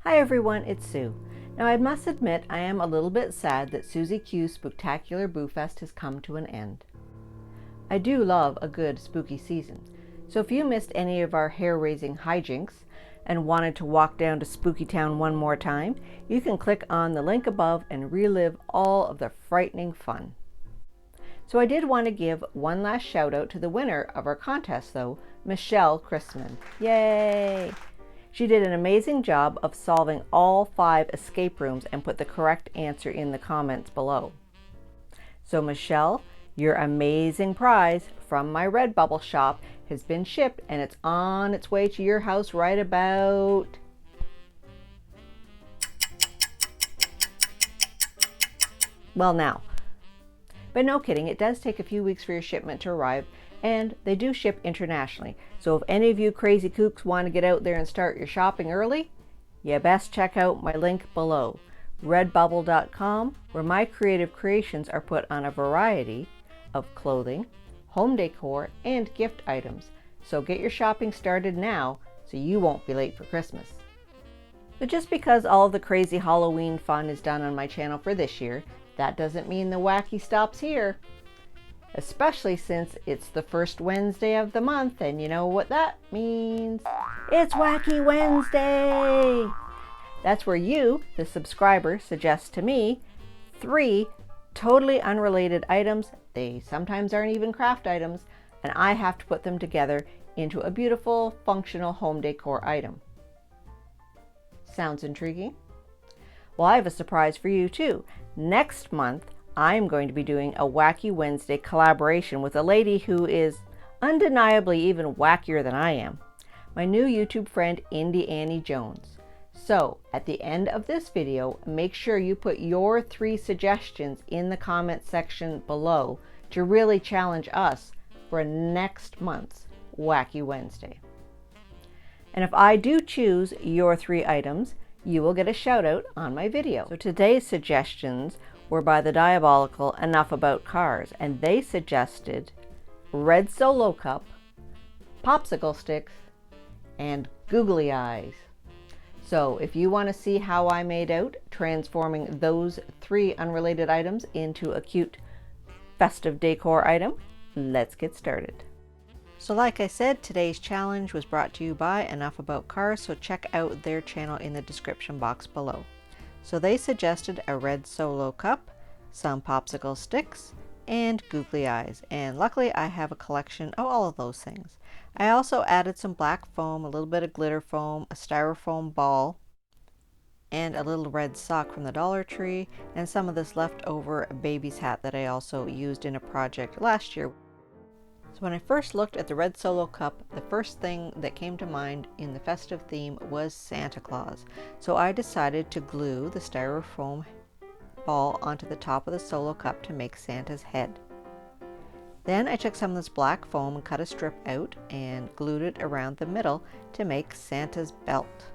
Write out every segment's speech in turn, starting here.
Hi everyone, it's Sue. Now I must admit I am a little bit sad that Susie Q's Spooktacular Boo Fest has come to an end. I do love a good spooky season, so if you missed any of our hair-raising hijinks and wanted to walk down to Spooky Town one more time, you can click on the link above and relive all of the frightening fun. So I did want to give one last shout out to the winner of our contest though, Michelle Chrisman. Yay! She did an amazing job of solving all 5 escape rooms and put the correct answer in the comments below. So Michelle, your amazing prize from my Redbubble shop has been shipped and it's on its way to your house right about... well now. But no kidding, it does take a few weeks for your shipment to arrive, and they do ship internationally. So if any of you crazy kooks want to get out there and start your shopping early, you best check out my link below, redbubble.com, where my creative creations are put on a variety of clothing, home decor, and gift items. So get your shopping started now so you won't be late for Christmas. But just because all of the crazy Halloween fun is done on my channel for this year, that doesn't mean the wacky stops here. Especially since it's the first Wednesday of the month, and you know what that means. It's Wacky Wednesday! That's where you, the subscriber, suggest to me 3 totally unrelated items. They sometimes aren't even craft items, and I have to put them together into a beautiful, functional home decor item. Sounds intriguing? Well, I have a surprise for you too. Next month, I'm going to be doing a Wacky Wednesday collaboration with a lady who is undeniably even wackier than I am. My new YouTube friend, Indie Annie Jones. So, at the end of this video, make sure you put your 3 suggestions in the comment section below to really challenge us for next month's Wacky Wednesday. And if I do choose your 3 items, you will get a shout out on my video. So today's suggestions were by the diabolical Enough About Cars, and they suggested red Solo cup, popsicle sticks, and googly eyes. So if you want to see how I made out transforming those 3 unrelated items into a cute festive decor item, let's get started. So like I said, today's challenge was brought to you by Enough About Cars, so check out their channel in the description box below. So they suggested a red Solo cup, some popsicle sticks, and googly eyes. And luckily I have a collection of all of those things. I also added some black foam, a little bit of glitter foam, a styrofoam ball, and a little red sock from the Dollar Tree, and some of this leftover baby's hat that I also used in a project last year. So when I first looked at the red Solo cup, the first thing that came to mind in the festive theme was Santa Claus. So I decided to glue the styrofoam ball onto the top of the Solo cup to make Santa's head. Then I took some of this black foam and cut a strip out and glued it around the middle to make Santa's belt.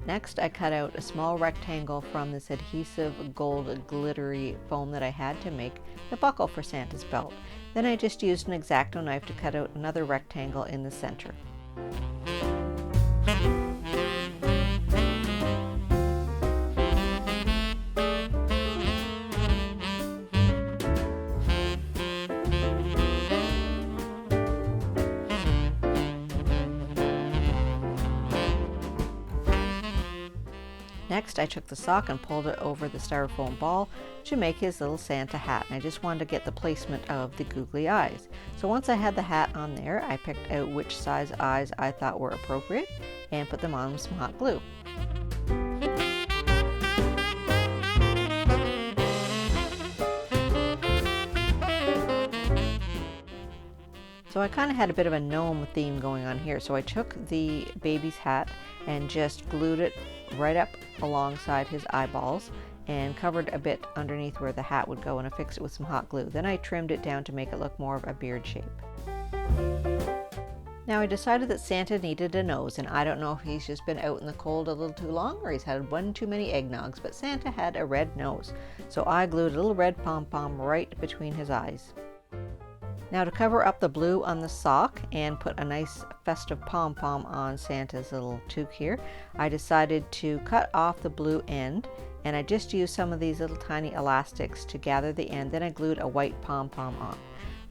Next, I cut out a small rectangle from this adhesive gold glittery foam that I had to make the buckle for Santa's belt. Then I just used an X-Acto knife to cut out another rectangle in the center. Next, I took the sock and pulled it over the styrofoam ball to make his little Santa hat, and I just wanted to get the placement of the googly eyes. So once I had the hat on there, I picked out which size eyes I thought were appropriate and put them on with some hot glue. So I kind of had a bit of a gnome theme going on here, so I took the baby's hat and just glued it right up alongside his eyeballs and covered a bit underneath where the hat would go, and affixed it with some hot glue. Then I trimmed it down to make it look more of a beard shape. Now I decided that Santa needed a nose, and I don't know if he's just been out in the cold a little too long or he's had one too many eggnogs, but Santa had a red nose. So I glued a little red pom-pom right between his eyes. Now to cover up the blue on the sock and put a nice festive pom-pom on Santa's little toque here, I decided to cut off the blue end, and I just used some of these little tiny elastics to gather the end. Then I glued a white pom-pom on.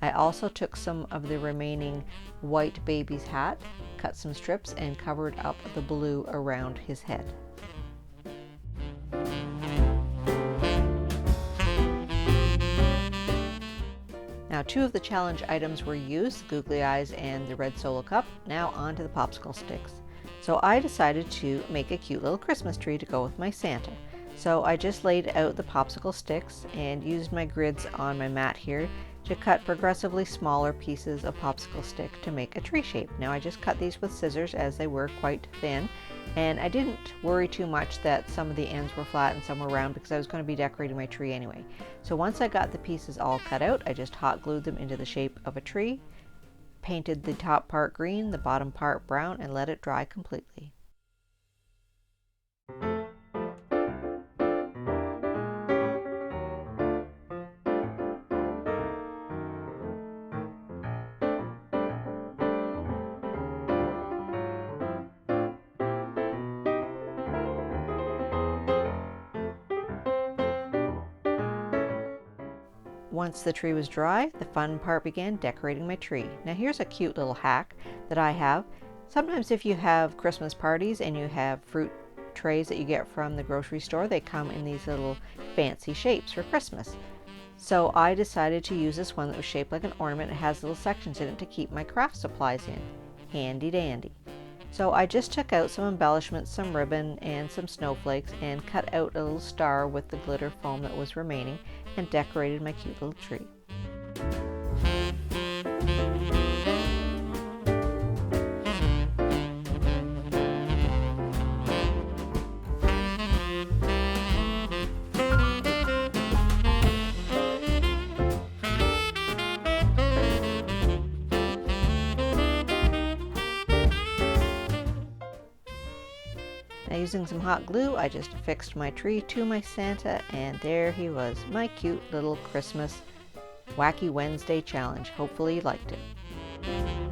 I also took some of the remaining white baby's hat, cut some strips, and covered up the blue around his head. Now 2 of the challenge items were used, the googly eyes and the red solo cup. Now on to the popsicle sticks. So I decided to make a cute little Christmas tree to go with my Santa. So I just laid out the popsicle sticks and used my grids on my mat here to cut progressively smaller pieces of popsicle stick to make a tree shape. Now I just cut these with scissors as they were quite thin, and I didn't worry too much that some of the ends were flat and some were round because I was going to be decorating my tree anyway. So once I got the pieces all cut out, I just hot glued them into the shape of a tree, painted the top part green, the bottom part brown, and let it dry completely. Once the tree was dry, the fun part began, decorating my tree. Now here's a cute little hack that I have. Sometimes if you have Christmas parties and you have fruit trays that you get from the grocery store, they come in these little fancy shapes for Christmas. So I decided to use this one that was shaped like an ornament. It has little sections in it to keep my craft supplies in. Handy dandy. So I just took out some embellishments, some ribbon, and some snowflakes, and cut out a little star with the glitter foam that was remaining, and decorated my cute little tree. Now using some hot glue, I just affixed my tree to my Santa, and there he was, my cute little Christmas Wacky Wednesday challenge. Hopefully you liked it.